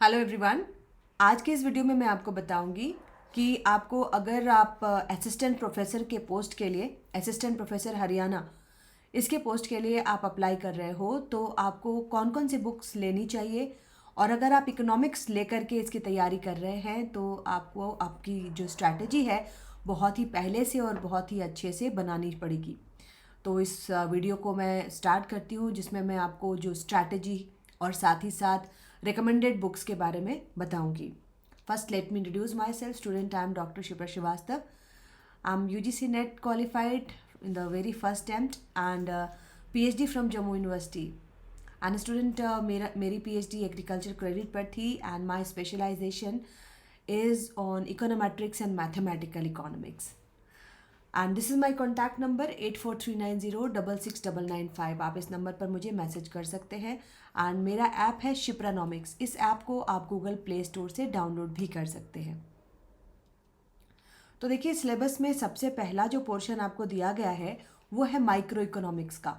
Hello everyone. आज के इस वीडियो में मैं आपको बताऊंगी कि आपको अगर आप असिस्टेंट प्रोफेसर के पोस्ट के लिए असिस्टेंट प्रोफेसर हरियाणा इसके पोस्ट के लिए आप अप्लाई कर रहे हो तो आपको कौन कौन सी बुक्स लेनी चाहिए। और अगर आप इकोनॉमिक्स लेकर के इसकी तैयारी कर रहे हैं तो आपको आपकी जो स्ट्रैटेजी है बहुत ही पहले से और बहुत ही अच्छे से बनानी पड़ेगी। तो इस वीडियो को मैं स्टार्ट करती हूँ जिसमें मैं आपको जो स्ट्रैटेजी और साथ ही साथ रिकमेंडेड बुक्स के बारे में बताऊंगी। First let me introduce myself student. I am doctor Shipra Srivastava. I am UGC NET qualified in the very first attempt and PhD from Jammu University and student मेरी PhD एग्रीकल्चर क्रेडिट पर थी and my specialization is on econometrics and mathematical economics and this is my contact number 8439066995। आप इस number पर मुझे message कर सकते हैं एंड मेरा ऐप है शिप्रानॉमिक्स। इस ऐप को आप गूगल प्ले स्टोर से डाउनलोड भी कर सकते हैं। तो देखिए सिलेबस में सबसे पहला जो पोर्शन आपको दिया गया है वो है माइक्रो इकोनॉमिक्स का।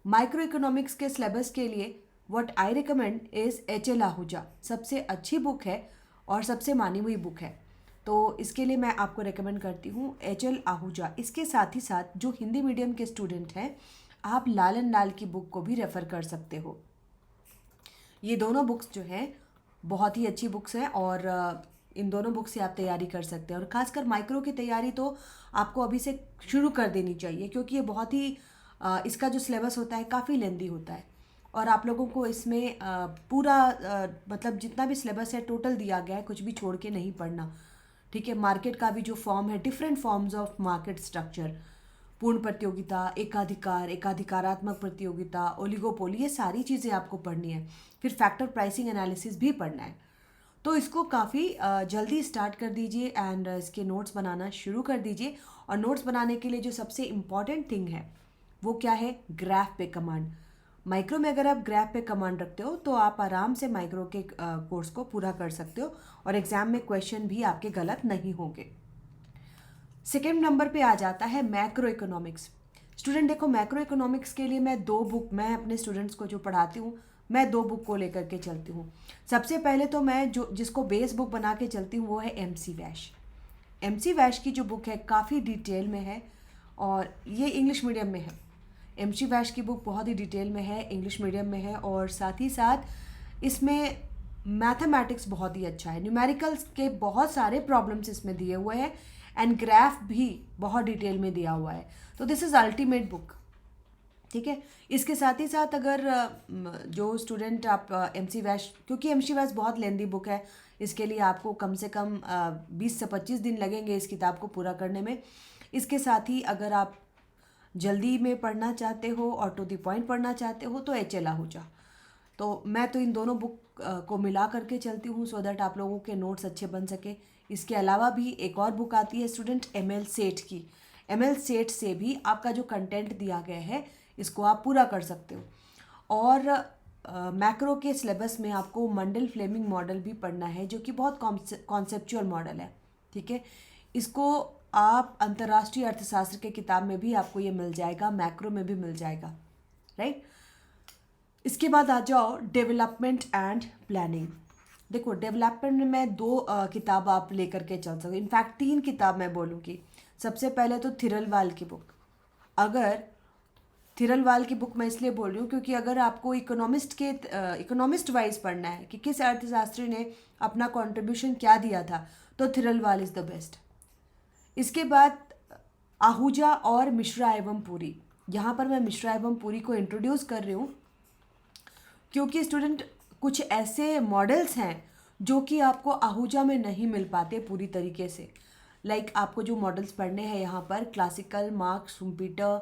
माइक्रो इकोनॉमिक्स के सिलेबस के लिए what I recommend is HL Ahuja सबसे अच्छी बुक है और सबसे मानी हुई बुक है। तो इसके लिए मैं आपको रेकमेंड करती हूँ HL आहूजा। इसके साथ ही साथ जो हिंदी मीडियम के स्टूडेंट हैं आप लालन लाल की बुक को भी रेफ़र कर सकते हो। ये दोनों बुक्स जो हैं बहुत ही अच्छी बुक्स हैं और इन दोनों बुक से आप तैयारी कर सकते हैं। और ख़ासकर माइक्रो की तैयारी तो आपको अभी से शुरू कर देनी चाहिए क्योंकि ये बहुत ही इसका जो सिलेबस होता है काफ़ी लेंदी होता है और आप लोगों को इसमें पूरा मतलब जितना भी सिलेबस है टोटल दिया गया है, कुछ भी छोड़ के नहीं पढ़ना। ठीक है, मार्केट का भी जो फॉर्म है, different forms of market structure, पूर्ण प्रतियोगिता, एकाधिकार, एकाधिकारात्मक प्रतियोगिता, ओलिगोपोली, ये सारी चीज़ें आपको पढ़नी है। फिर फैक्टर प्राइसिंग एनालिसिस भी पढ़ना है। तो इसको काफ़ी जल्दी स्टार्ट कर दीजिए एंड इसके नोट्स बनाना शुरू कर दीजिए। और नोट्स बनाने के लिए जो सबसे इम्पॉर्टेंट थिंग है वो क्या है, ग्राफ पे कमांड। माइक्रो में अगर आप ग्राफ पे कमांड रखते हो तो आप आराम से माइक्रो के कोर्स को पूरा कर सकते हो और एग्ज़ाम में क्वेश्चन भी आपके गलत नहीं होंगे। सेकेंड नंबर पे आ जाता है मैक्रो इकोनॉमिक्स। स्टूडेंट देखो, मैक्रो इकोनॉमिक्स के लिए मैं अपने स्टूडेंट्स को जो पढ़ाती हूँ मैं 2 बुक को लेकर के चलती हूँ। सबसे पहले तो मैं जिसको बेस बुक बना के चलती हूँ वो है MC वैश। MC वैश की जो बुक है काफ़ी डिटेल में है और ये इंग्लिश मीडियम में है। MC वैश की बुक बहुत ही डिटेल में है, इंग्लिश मीडियम में है और साथ ही साथ इसमें मैथमेटिक्स बहुत ही अच्छा है। न्यूमेरिकल्स के बहुत सारे प्रॉब्लम्स इसमें दिए हुए हैं एंड ग्राफ भी बहुत डिटेल में दिया हुआ है। तो दिस इज़ अल्टीमेट बुक। ठीक है, इसके साथ ही साथ अगर जो स्टूडेंट आप MC वैश, क्योंकि MC वैश बहुत लेंदी बुक है, इसके लिए आपको कम से कम 20 से 25 दिन लगेंगे इस किताब को पूरा करने में। इसके साथ ही अगर आप जल्दी में पढ़ना चाहते हो और टू द पॉइंट पढ़ना चाहते हो तो HL आहूजा। तो मैं तो इन दोनों बुक को मिला करके चलती हूँ सो दैट आप लोगों के नोट्स अच्छे बन सके। इसके अलावा भी एक और बुक आती है स्टूडेंट ML सेठ की। ML सेठ से भी आपका जो कंटेंट दिया गया है इसको आप पूरा कर सकते हो। और मैक्रो के सिलेबस में आपको मंडल फ्लेमिंग मॉडल भी पढ़ना है जो कि बहुत कॉन्सेप्चुअल मॉडल है। ठीक है, इसको आप अंतर्राष्ट्रीय अर्थशास्त्र के किताब में भी आपको ये मिल जाएगा, मैक्रो में भी मिल जाएगा, राइट। इसके बाद आ जाओ डेवलपमेंट एंड प्लानिंग। देखो डेवलपमेंट में मैं 2 किताब आप लेकर के चल सकते हो, इनफैक्ट 3 किताब मैं बोलूँगी। सबसे पहले तो थिरलवाल की बुक। अगर थिरलवाल की बुक मैं इसलिए बोल रही हूँ क्योंकि अगर आपको इकोनॉमिस्ट वाइज पढ़ना है कि किस अर्थशास्त्री ने अपना कंट्रीब्यूशन क्या दिया था तो थिरलवाल इज़ द बेस्ट। इसके बाद आहूजा और मिश्रा एवं पुरी। यहाँ पर मैं मिश्रा एवं पुरी को इंट्रोड्यूस कर रही हूँ क्योंकि स्टूडेंट कुछ ऐसे मॉडल्स हैं जो कि आपको आहूजा में नहीं मिल पाते पूरी तरीके से। लाइक आपको जो मॉडल्स पढ़ने हैं यहाँ पर classical, Marx, Schumpeter,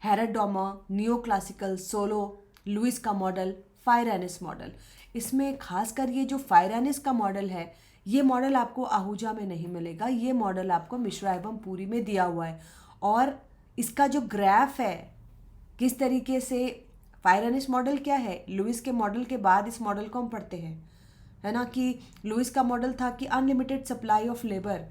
Harrod Domar, neo classical, Solow, Lewis का मॉडल, फायरानिस मॉडल। इसमें खासकर ये जो फायरानिस का मॉडल है ये मॉडल आपको आहूजा में नहीं मिलेगा, ये मॉडल आपको मिश्रा एवं पुरी में दिया हुआ है। और इसका जो ग्राफ है किस तरीके से, फायरानिस मॉडल क्या है, लुइस के मॉडल के बाद इस मॉडल को हम पढ़ते हैं, है ना, कि लुइस का मॉडल था कि अनलिमिटेड सप्लाई ऑफ लेबर,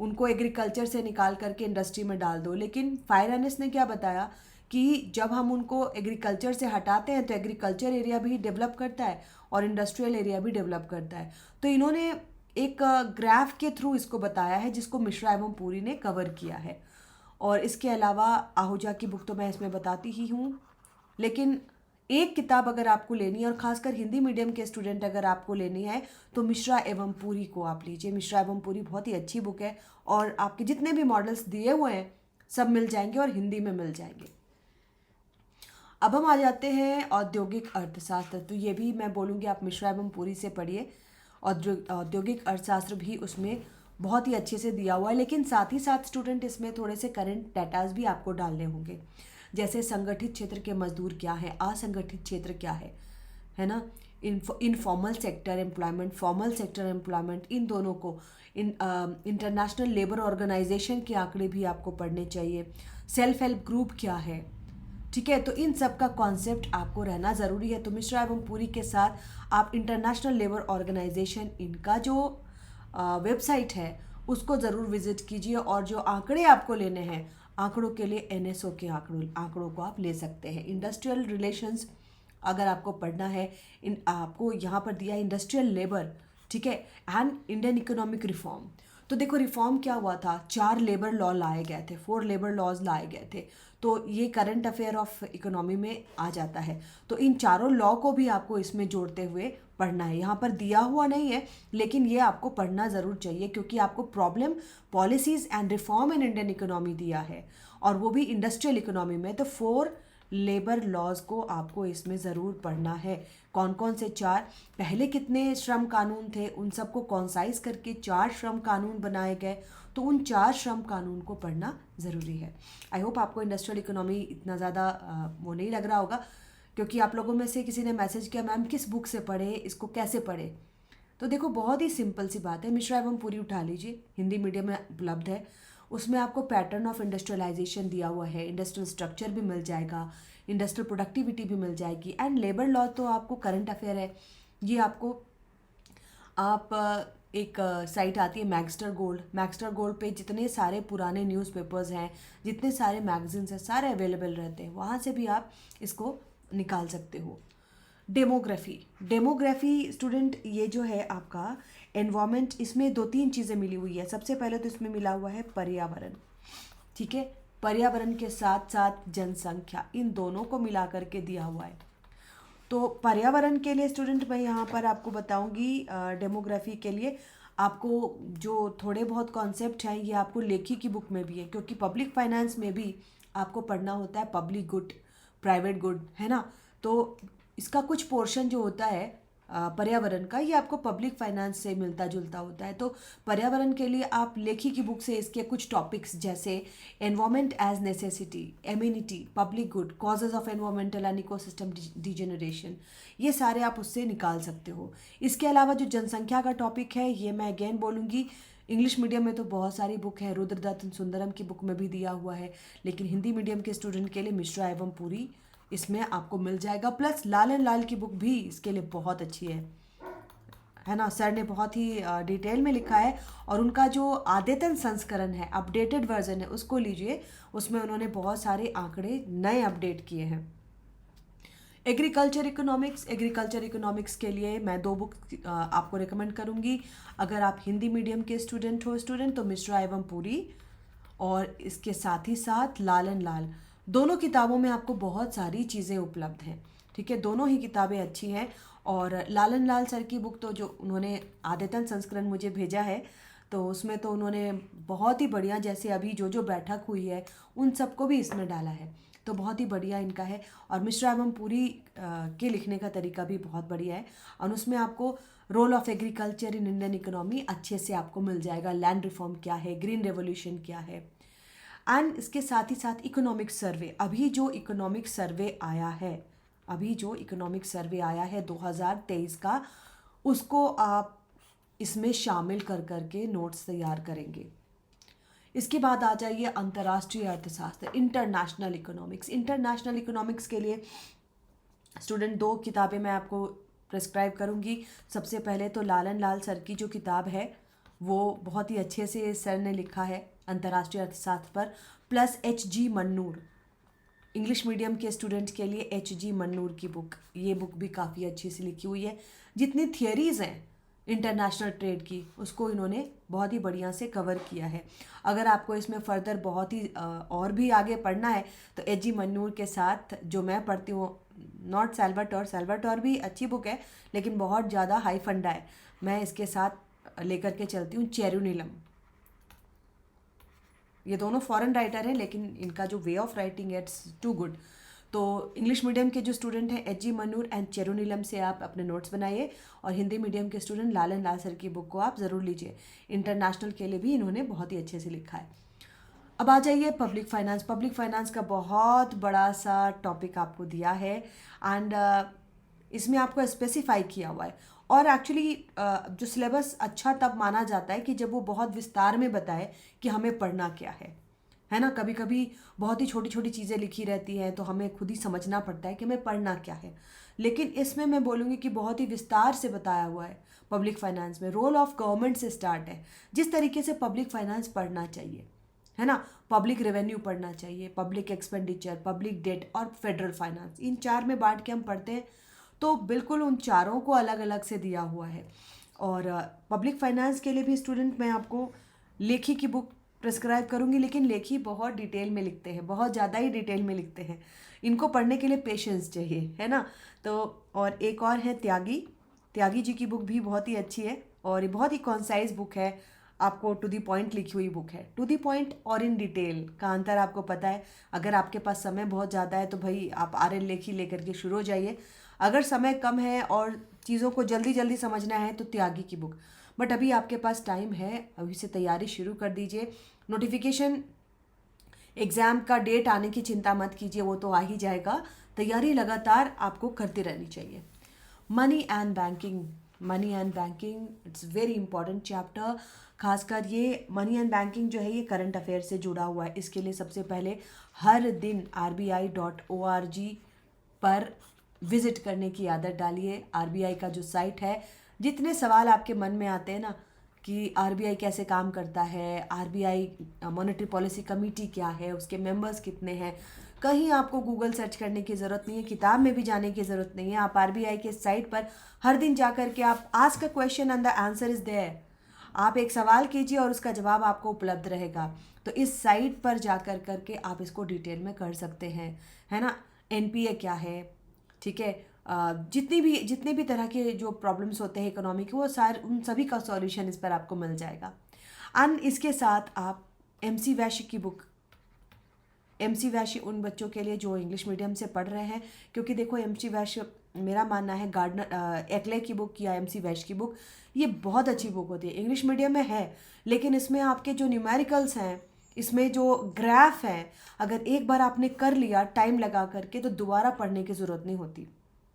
उनको एग्रीकल्चर से निकाल करके इंडस्ट्री में डाल दो। लेकिन फायरानिस ने क्या बताया कि जब हम उनको एग्रीकल्चर से हटाते हैं तो एग्रीकल्चर एरिया भी डेवलप करता है और इंडस्ट्रियल एरिया भी डेवलप करता है। तो इन्होंने एक ग्राफ के थ्रू इसको बताया है जिसको मिश्रा एवं पुरी ने कवर किया है। और इसके अलावा आहूजा की बुक तो मैं इसमें बताती ही हूँ, लेकिन एक किताब अगर आपको लेनी है और खासकर हिंदी मीडियम के स्टूडेंट अगर आपको लेनी है तो मिश्रा एवं पुरी को आप लीजिए। मिश्रा एवं पुरी बहुत ही अच्छी बुक है और आपके जितने भी मॉडल्स दिए हुए हैं सब मिल जाएंगे और हिंदी में मिल जाएंगे। अब हम आ जाते हैं औद्योगिक अर्थशास्त्र। तो ये भी मैं बोलूँगी आप मिश्रा एवं पुरी से पढ़िए। औद्योगिक अर्थशास्त्र भी उसमें बहुत ही अच्छे से दिया हुआ है, लेकिन साथ ही साथ स्टूडेंट इसमें थोड़े से करंट डाटाज भी आपको डालने होंगे, जैसे संगठित क्षेत्र के मजदूर क्या है, असंगठित क्षेत्र क्या है ना, informal sector employment, formal sector employment, इन दोनों को इंटरनेशनल लेबर ऑर्गेनाइजेशन के आंकड़े भी आपको पढ़ने चाहिए। सेल्फ हेल्प ग्रुप क्या है, ठीक है। तो इन सब का कॉन्सेप्ट आपको रहना ज़रूरी है। तो मिश्रा एवं पुरी के साथ आप इंटरनेशनल लेबर ऑर्गेनाइजेशन इनका जो वेबसाइट है उसको ज़रूर विजिट कीजिए, और जो आंकड़े आपको लेने हैं आंकड़ों के लिए एनएसओ के आंकड़ों को आप ले सकते हैं। इंडस्ट्रियल रिलेशंस अगर आपको पढ़ना है, आपको यहाँ पर दिया इंडस्ट्रियल लेबर, ठीक है, एंड इंडियन इकोनॉमिक रिफॉर्म। तो देखो रिफॉर्म क्या हुआ था, 4 लेबर लॉ लाए गए थे, 4 लेबर लॉज लाए गए थे। तो ये करंट अफेयर ऑफ इकोनॉमी में आ जाता है। तो इन चारों लॉ को भी आपको इसमें जोड़ते हुए पढ़ना है। यहाँ पर दिया हुआ नहीं है लेकिन ये आपको पढ़ना ज़रूर चाहिए, क्योंकि आपको problem policies and reform in Indian economy दिया है और वो भी इंडस्ट्रियल इकोनॉमी में। तो 4 लेबर लॉज को आपको इसमें ज़रूर पढ़ना है। कौन कौन से 4, पहले कितने श्रम कानून थे उन सबको कॉन्साइज करके 4 श्रम कानून बनाए गए। तो उन 4 श्रम कानून को पढ़ना ज़रूरी है। आई होप आपको इंडस्ट्रियल इकोनॉमी इतना ज़्यादा वो नहीं लग रहा होगा, क्योंकि आप लोगों में से किसी ने मैसेज किया मैम किस बुक से पढ़े, इसको कैसे पढ़े। तो देखो बहुत ही सिंपल सी बात है, मिश्रा एवं पुरी उठा लीजिए, हिंदी मीडियम में उपलब्ध है। उसमें आपको पैटर्न ऑफ इंडस्ट्रियलाइजेशन दिया हुआ है, इंडस्ट्रियल स्ट्रक्चर भी मिल जाएगा, इंडस्ट्रियल प्रोडक्टिविटी भी मिल जाएगी, एंड लेबर लॉ तो आपको करंट अफेयर है। ये आपको आप एक साइट आती है मैक्सटर गोल्ड पे जितने सारे पुराने न्यूज़पेपर्स हैं, जितने सारे मैगजीन्स हैं, सारे अवेलेबल रहते हैं, वहाँ से भी आप इसको निकाल सकते हो। डेमोग्राफी स्टूडेंट ये जो है आपका एनवायरमेंट, इसमें 2-3 चीज़ें मिली हुई है। सबसे पहले तो इसमें मिला हुआ है पर्यावरण, ठीक है, पर्यावरण के साथ साथ जनसंख्या, इन दोनों को मिला करके दिया हुआ है। तो पर्यावरण के लिए स्टूडेंट मैं यहाँ पर आपको बताऊँगी, डेमोग्राफी के लिए आपको जो थोड़े बहुत कॉन्सेप्ट हैं ये आपको लेखी की बुक में भी है, क्योंकि पब्लिक फाइनेंस में भी आपको पढ़ना होता है पब्लिक गुड, प्राइवेट गुड, है ना। तो इसका कुछ पोर्शन जो होता है पर्यावरण का, ये आपको पब्लिक फाइनेंस से मिलता जुलता होता है। तो पर्यावरण के लिए आप लेखी की बुक से इसके कुछ टॉपिक्स जैसे environment as necessity, amenity, public good, causes of environmental and ecosystem degeneration, ये सारे आप उससे निकाल सकते हो। इसके अलावा जो जनसंख्या का टॉपिक है ये मैं अगेन बोलूँगी, इंग्लिश मीडियम में तो बहुत सारी बुक है, रुद्रदत्त सुंदरम की बुक में भी दिया हुआ है, लेकिन हिंदी मीडियम के स्टूडेंट के लिए मिश्रा एवं पुरी इसमें आपको मिल जाएगा। प्लस लाल एंड लाल की बुक भी इसके लिए बहुत अच्छी है ना। सर ने बहुत ही डिटेल में लिखा है, और उनका जो आद्यतन संस्करण है, अपडेटेड वर्जन है, उसको लीजिए, उसमें उन्होंने बहुत सारे आंकड़े नए अपडेट किए हैं। एग्रीकल्चर इकोनॉमिक्स के लिए मैं 2 बुक आपको रिकमेंड करूँगी। अगर आप हिंदी मीडियम के स्टूडेंट तो मिश्रा एवं पुरी, और इसके साथ ही साथ लाल एंड लाल, दोनों किताबों में आपको बहुत सारी चीज़ें उपलब्ध हैं, ठीक है, दोनों ही किताबें अच्छी हैं। और लाल एंड लाल सर की बुक तो जो उन्होंने आद्यतन संस्करण मुझे भेजा है, तो उसमें तो उन्होंने बहुत ही बढ़िया, जैसे अभी जो बैठक हुई है उन सबको भी इसमें डाला है, तो बहुत ही बढ़िया इनका है। और मिश्रा एवं पुरी के लिखने का तरीका भी बहुत बढ़िया है, और उसमें आपको role of agriculture in Indian economy अच्छे से आपको मिल जाएगा, लैंड रिफॉर्म क्या है, ग्रीन रेवोल्यूशन क्या है, एंड इसके साथ ही साथ इकोनॉमिक सर्वे। अभी जो इकोनॉमिक सर्वे आया है 2023 का, उसको आप इसमें शामिल कर करके नोट्स तैयार करेंगे। इसके बाद आ जाइए अंतर्राष्ट्रीय अर्थशास्त्र, इंटरनेशनल इकोनॉमिक्स के लिए स्टूडेंट 2 किताबें मैं आपको प्रिस्क्राइब करूँगी। सबसे पहले तो लाल एंड लाल सर की जो किताब है वो बहुत ही अच्छे से सर ने लिखा है अंतर्राष्ट्रीय अर्थशास्त्र पर, plus H.G. Mannur, English medium के स्टूडेंट्स के लिए H.G. मन्नूर की बुक, ये बुक भी काफ़ी अच्छी सी लिखी हुई है। जितनी थियरीज़ हैं इंटरनेशनल ट्रेड की, उसको इन्होंने बहुत ही बढ़िया से कवर किया है। अगर आपको इसमें फर्दर बहुत ही और भी आगे पढ़ना है तो H.G. मन्नूर के साथ जो मैं पढ़ती हूँ, नॉट सैल्वाटोर भी अच्छी बुक है लेकिन बहुत ज़्यादा हाई फंडा है, मैं इसके साथ लेकर के चलती हूँ चेरुनीलम। ये दोनों फॉरेन राइटर हैं लेकिन इनका जो वे ऑफ राइटिंग है इट्स टू गुड। तो इंग्लिश मीडियम के जो स्टूडेंट हैं H.G. मन्नूर एंड चेरुनीलम से आप अपने नोट्स बनाइए, और हिंदी मीडियम के स्टूडेंट लालन लाल सर की बुक को आप ज़रूर लीजिए। इंटरनेशनल के लिए भी इन्होंने बहुत ही अच्छे से लिखा है। अब आ जाइए पब्लिक फाइनेंस। पब्लिक फाइनेंस का बहुत बड़ा सा टॉपिक आपको दिया है एंड इसमें आपको स्पेसिफाई किया हुआ है, और एक्चुअली जो सिलेबस अच्छा तब माना जाता है कि जब वो बहुत विस्तार में बताए कि हमें पढ़ना क्या है ना। कभी कभी बहुत ही छोटी छोटी चीज़ें लिखी रहती हैं तो हमें खुद ही समझना पड़ता है कि हमें पढ़ना क्या है, लेकिन इसमें मैं बोलूँगी कि बहुत ही विस्तार से बताया हुआ है। पब्लिक फाइनेंस में रोल ऑफ गवर्नमेंट से स्टार्ट है, जिस तरीके से पब्लिक फाइनेंस पढ़ना चाहिए, है ना। पब्लिक रेवेन्यू पढ़ना चाहिए, पब्लिक एक्सपेंडिचर, पब्लिक डेट और फेडरल फाइनेंस, इन चार में बांट के हम पढ़ते हैं तो बिल्कुल उन चारों को अलग अलग से दिया हुआ है। और पब्लिक फाइनेंस के लिए भी स्टूडेंट मैं आपको लेखी की बुक प्रिस्क्राइब करूँगी, लेकिन लेखी बहुत डिटेल में लिखते हैं, बहुत ज़्यादा ही डिटेल में लिखते हैं, इनको पढ़ने के लिए पेशेंस चाहिए, है ना। तो और एक और है त्यागी जी की बुक भी बहुत ही अच्छी है, और ये बहुत ही कॉन्साइज बुक है, आपको टू दी पॉइंट लिखी हुई बुक है। टू दी पॉइंट और इन डिटेल का अंतर आपको पता है। अगर आपके पास समय बहुत ज़्यादा है तो भाई आप RL लेखी लेकर के शुरू हो जाइए, अगर समय कम है और चीज़ों को जल्दी जल्दी समझना है तो त्यागी की बुक। बट अभी आपके पास टाइम है, अभी से तैयारी शुरू कर दीजिए। नोटिफिकेशन एग्ज़ाम का डेट आने की चिंता मत कीजिए, वो तो आ ही जाएगा। तैयारी लगातार आपको करती रहनी चाहिए। Money and banking it's very important chapter. खासकर ये मनी एंड बैंकिंग जो है ये करंट अफेयर से जुड़ा हुआ है। इसके लिए सबसे पहले हर दिन RBI.org पर विजिट करने की आदत डालिए। RBI का जो साइट है, जितने सवाल आपके मन में आते हैं ना कि RBI कैसे काम करता है, RBI मॉनेटरी पॉलिसी कमेटी क्या है, उसके मेंबर्स कितने हैं, कहीं आपको गूगल सर्च करने की ज़रूरत नहीं है, किताब में भी जाने की ज़रूरत नहीं है। आप RBI के साइट पर हर दिन जा कर के आप ask a question and the answer is there, आप एक सवाल कीजिए और उसका जवाब आपको उपलब्ध रहेगा। तो इस साइट पर जा कर करके आप इसको डिटेल में कर सकते हैं, है ना। NPA क्या है, ठीक है, जितने भी तरह के जो प्रॉब्लम्स होते हैं इकोनॉमी के, वो सारे उन सभी का सॉल्यूशन इस पर आपको मिल जाएगा। एंड इसके साथ आप MC वैश्य की बुक, MC वैश्य उन बच्चों के लिए जो इंग्लिश मीडियम से पढ़ रहे हैं, क्योंकि देखो MC वैश्य, मेरा मानना है गार्डनर एक्ले की बुक या MC वैश्य की बुक, ये बहुत अच्छी बुक होती है। इंग्लिश मीडियम में है लेकिन इसमें आपके जो न्यूमेरिकल्स हैं, इसमें जो ग्राफ हैं, अगर एक बार आपने कर लिया टाइम लगा करके तो दोबारा पढ़ने की ज़रूरत नहीं होती,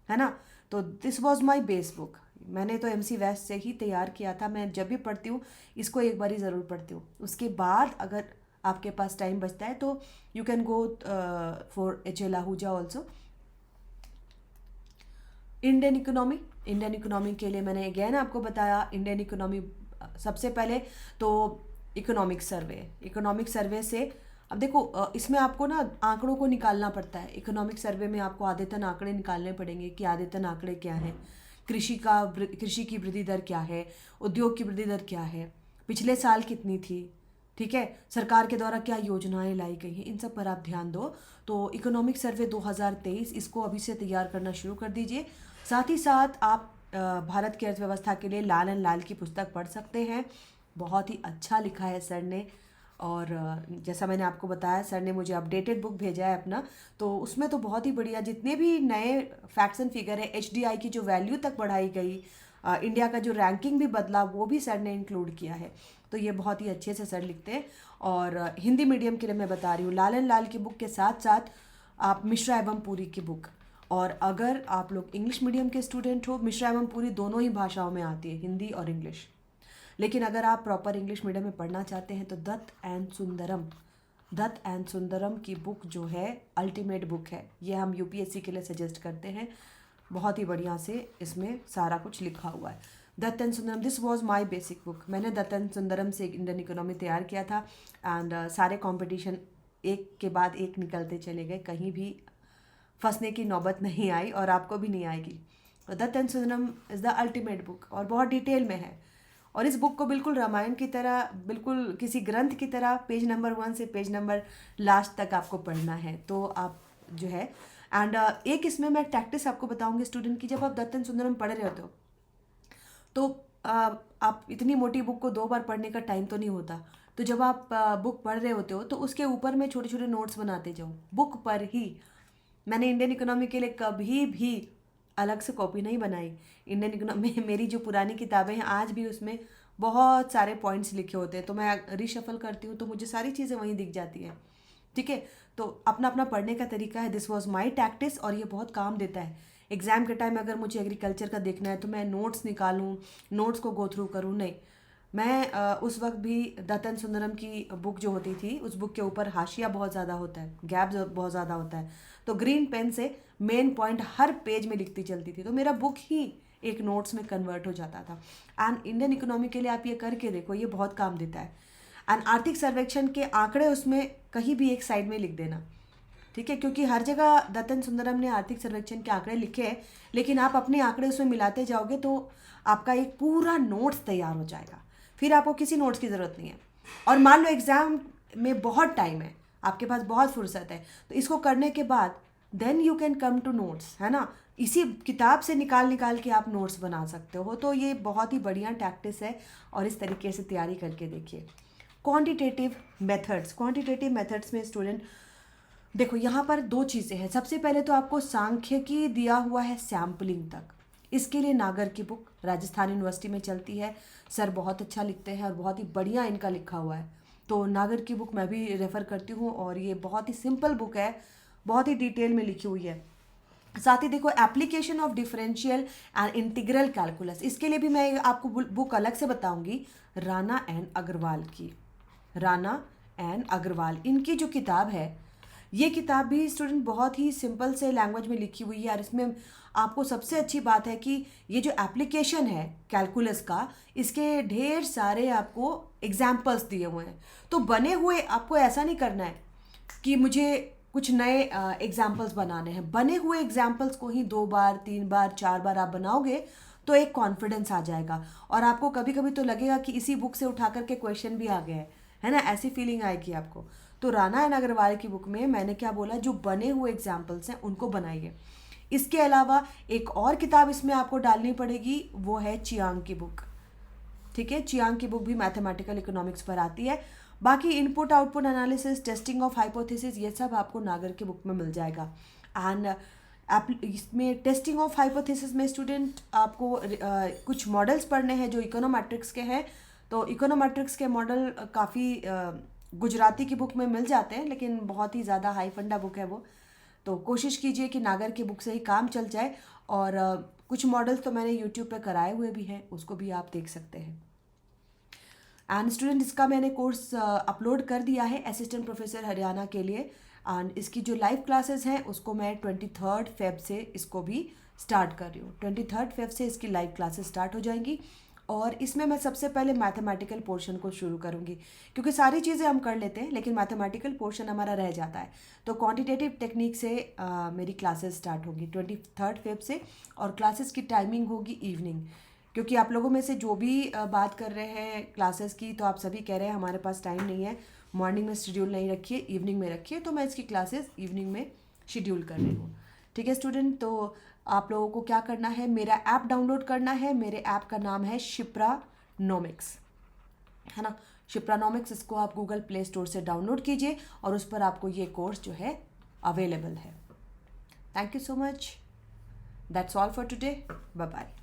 है ना। तो this was my base book, मैंने तो MC वैश्य से ही तैयार किया था। मैं जब भी पढ़ती हूँ इसको एक बार ही ज़रूर पढ़ती हूँ। उसके बाद अगर आपके पास टाइम बचता है तो you can go for HL Ahuja also. Indian economy के लिए मैंने अगेन आपको बताया, इंडियन इकोनॉमी सबसे पहले तो इकोनॉमिक सर्वे से, अब देखो इसमें आपको ना आंकड़ों को निकालना पड़ता है। इकोनॉमिक सर्वे में आपको आदेतन आंकड़े निकालने पड़ेंगे कि आदेतन आंकड़े क्या है, कृषि की वृद्धि दर क्या है, उद्योग की वृद्धि दर क्या है, पिछले साल कितनी थी, ठीक है, सरकार के द्वारा क्या योजनाएं लाई गई हैं, इन सब पर आप ध्यान दो। तो इकोनॉमिक सर्वे 2023 इसको अभी से तैयार करना शुरू कर दीजिए। साथ ही साथ आप भारत की अर्थव्यवस्था के लिए लालन लाल की पुस्तक पढ़ सकते हैं, बहुत ही अच्छा लिखा है सर ने। और जैसा मैंने आपको बताया, सर ने मुझे अपडेटेड बुक भेजा है अपना, तो उसमें तो बहुत ही बढ़िया जितने भी नए फैक्ट्स एंड फिगर है, HDI की जो वैल्यू तक बढ़ाई गई, इंडिया का जो रैंकिंग भी बदला, वो भी सर ने इंक्लूड किया है। तो ये बहुत ही अच्छे से सर लिखते हैं। और हिंदी मीडियम के लिए मैं बता रही हूँ, लालन लाल की बुक के साथ साथ आप मिश्रा एवं पुरी की बुक, और अगर आप लोग इंग्लिश मीडियम के स्टूडेंट हो, मिश्रा एवं पुरी दोनों ही भाषाओं में आती है, हिंदी और इंग्लिश। लेकिन अगर आप प्रॉपर इंग्लिश मीडियम में पढ़ना चाहते हैं तो दत्त एंड सुंदरम की बुक जो है अल्टीमेट बुक है, ये हम UPSC के लिए सजेस्ट करते हैं। बहुत ही बढ़िया से इसमें सारा कुछ लिखा हुआ है। Datt and Sundaram, this was my basic book. मैंने दत्त एंड सुंदरम से इंडियन इकोनॉमी तैयार किया था एंड सारे कंपटीशन एक के बाद एक निकलते चले गए, कहीं भी फंसने की नौबत नहीं आई और आपको भी नहीं आएगी। तो Datt and Sundaram is the ultimate book और बहुत डिटेल में है। और इस बुक को बिल्कुल रामायण की तरह, बिल्कुल किसी ग्रंथ की तरह पेज नंबर 1 से पेज नंबर लास्ट तक आपको पढ़ना है। तो आप जो है एंड एक इसमें मैं टैक्टिस आपको बताऊंगी स्टूडेंट की, जब आप दत्त एंड सुंदरम पढ़ रहे होते हो तो आप इतनी मोटी बुक को 2 बार पढ़ने का टाइम तो नहीं होता। तो जब आप बुक पढ़ रहे होते हो तो उसके ऊपर में छोटे छोटे नोट्स बनाते जाओ बुक पर ही। मैंने इंडियन इकोनॉमी के लिए कभी भी अलग से कॉपी नहीं बनाई। इंडियन इकोनॉमी मेरी जो पुरानी किताबें हैं आज भी उसमें बहुत सारे पॉइंट्स लिखे होते हैं, तो मैं रीशफल करती हूँ तो मुझे सारी चीज़ें वहीं दिख जाती हैं। ठीक है, तो अपना अपना पढ़ने का तरीका है। दिस वॉज माई टैक्टिस और ये बहुत काम देता है। एग्ज़ाम के टाइम अगर मुझे एग्रीकल्चर का देखना है तो मैं नोट्स निकालूँ, नोट्स को गो थ्रू करूँ, नहीं। मैं उस वक्त भी दत्त एंड सुंदरम की बुक जो होती थी उस बुक के ऊपर हाशिया बहुत ज़्यादा होता है, गैप बहुत ज़्यादा होता है, तो ग्रीन पेन से मेन पॉइंट हर पेज में लिखती चलती थी, तो मेरा बुक ही एक नोट्स में कन्वर्ट हो जाता था। एंड इंडियन इकोनॉमी के लिए आप ये करके देखो, ये बहुत काम देता है। एंड आर्थिक सर्वेक्षण के आंकड़े उसमें कहीं भी एक साइड में लिख देना, ठीक है, क्योंकि हर जगह दत्त एंड सुंदरम ने आर्थिक सर्वेक्षण के आंकड़े लिखे हैं, लेकिन आप अपने आंकड़े उसमें मिलाते जाओगे तो आपका एक पूरा नोट्स तैयार हो जाएगा, फिर आपको किसी नोट्स की ज़रूरत नहीं है। और मान लो एग्ज़ाम में बहुत टाइम है, आपके पास बहुत फुर्सत है, तो इसको करने के बाद then you can come to notes, है ना। इसी किताब से निकाल के आप नोट्स बना सकते हो। तो ये बहुत ही बढ़िया टैक्टिस है और इस तरीके से तैयारी करके देखिए। क्वांटिटेटिव मेथड्स में स्टूडेंट देखो, यहाँ पर 2 चीज़ें हैं। सबसे पहले तो आपको सांख्यिकी दिया हुआ है सैम्पलिंग तक, इसके लिए नागर की बुक राजस्थान यूनिवर्सिटी में चलती है। सर बहुत अच्छा लिखते हैं और बहुत ही बढ़िया इनका लिखा हुआ है, तो नागर की बुक मैं भी रेफ़र करती हूँ और ये बहुत ही सिंपल बुक है, बहुत ही डिटेल में लिखी हुई है। साथ ही देखो application of differential and integral calculus, इसके लिए भी मैं आपको बुक अलग से बताऊंगी। राणा एंड अग्रवाल इनकी जो किताब है, ये किताब भी स्टूडेंट बहुत ही सिंपल से लैंग्वेज में लिखी हुई है। और इसमें आपको सबसे अच्छी बात है कि ये जो एप्लीकेशन है कैलकुलस का, इसके ढेर सारे आपको एग्जाम्पल्स दिए हुए हैं। तो बने हुए आपको ऐसा नहीं करना है कि मुझे कुछ नए एग्जाम्पल्स बनाने हैं, बने हुए एग्जाम्पल्स को ही 2 बार 3 बार 4 बार आप बनाओगे तो एक कॉन्फिडेंस आ जाएगा और आपको कभी कभी तो लगेगा कि इसी बुक से उठा करके क्वेश्चन भी आ गए है ना, ऐसी फीलिंग आएगी आपको। तो राणा एंड अग्रवाल की बुक में मैंने क्या बोला, जो बने हुए एग्जाम्पल्स हैं उनको बनाइए। इसके अलावा एक और किताब इसमें आपको डालनी पड़ेगी, वो है चियांग की बुक। ठीक है, चियांग की बुक भी मैथमेटिकल इकोनॉमिक्स पर आती है। बाकी input output analysis, testing of hypothesis, ये सब आपको नागर की बुक में मिल जाएगा। एंड इसमें टेस्टिंग ऑफ हाइपोथेसिस में स्टूडेंट आपको कुछ मॉडल्स पढ़ने हैं जो इकोनोमेट्रिक्स के हैं। तो इकोनोमेट्रिक्स के मॉडल काफ़ी गुजराती की बुक में मिल जाते हैं, लेकिन बहुत ही ज़्यादा हाई फंडा बुक है वो। तो कोशिश कीजिए कि नागर की बुक से ही काम चल जाए। और कुछ मॉडल्स तो मैंने यूट्यूब पे कराए हुए भी हैं, उसको भी आप देख सकते हैं। एंड स्टूडेंट इसका मैंने कोर्स अपलोड कर दिया है असिस्टेंट प्रोफेसर हरियाणा के लिए। एंड इसकी जो लाइव क्लासेस हैं उसको मैं 23 फेब से इसको भी स्टार्ट कर रही हूँ। 23 फेब से इसकी लाइव क्लासेस स्टार्ट हो जाएंगी और इसमें मैं सबसे पहले मैथमेटिकल पोर्शन को शुरू करूँगी, क्योंकि सारी चीज़ें हम कर लेते हैं लेकिन मैथमेटिकल पोर्शन हमारा रह जाता है। तो क्वांटिटेटिव टेक्निक से मेरी क्लासेस स्टार्ट होगी 23 फेब से और क्लासेस की टाइमिंग होगी इवनिंग। क्योंकि आप लोगों में से जो भी बात कर रहे हैं क्लासेस की, तो आप सभी कह रहे हैं हमारे पास टाइम नहीं है, मॉर्निंग में शेड्यूल नहीं रखिए, इवनिंग में रखिए। तो मैं इसकी क्लासेस इवनिंग में शेड्यूल कर रही हूँ। ठीक है स्टूडेंट, तो आप लोगों को क्या करना है, मेरा ऐप डाउनलोड करना है। मेरे ऐप का नाम है शिप्रानोमिक्स, है ना, शिप्रानोमिक्स। इसको आप गूगल प्ले स्टोर से डाउनलोड कीजिए और उस पर आपको ये कोर्स जो है अवेलेबल है। Thank you so much, that's all for today, bye bye.